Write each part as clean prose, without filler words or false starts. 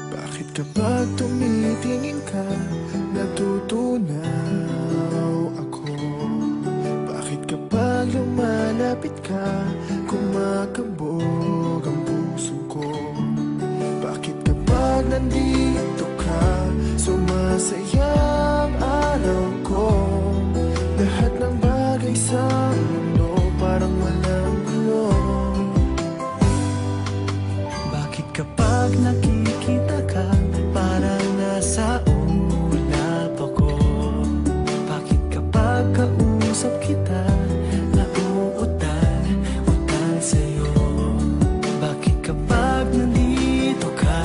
Bakit kapag tumitingin ka, natutunaw ako? Bakit kapag lumalapit ka, kumakabog ang puso ko? Bakit kapag nandito ka, sumasaya ang araw ko? Lahat ng bagay sa mundo parang walang gulo. Bakit kapag nakikita ka, parang nasa ulap ako? Bakit kapag kausap kita, nauutal sa'yo? Bakit kapag nandito ka,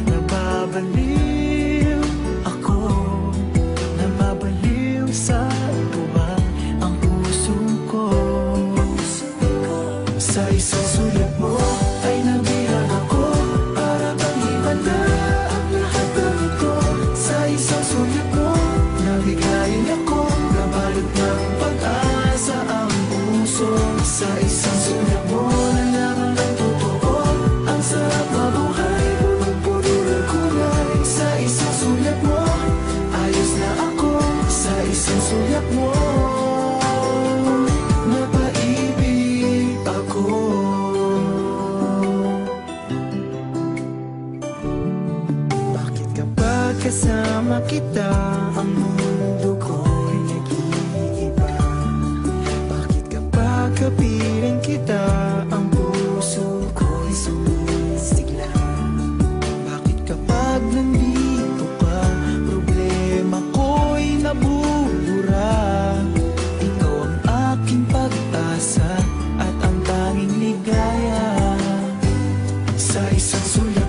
nababaliw ako? Nababaliw sa tuwa ang puso ko. Sa isang sulat mo ay nabihag ako, para bang iba na ang lahat ng ito. Sa isang sulat mo, nabigayin ako, nabalot ng pag-asa ang puso. Sa isang sulat mo, nalaman ng totoo, ang sarap mabuhay, punong-puno ng kulay. Sa isang sulat mo, ayos na ako. Sa isang sulat mo, napaibig ako. Bakit kapag kasama kita, ang mundo ko'y nag-iiba? Bakit kapag kapiling kita, ang puso ko'y sumisigla? Bakit kapag nandito ka, problema ko'y nabubura? Ikaw ang aking pag-asa at ang tanging ligaya. Sa isang sulat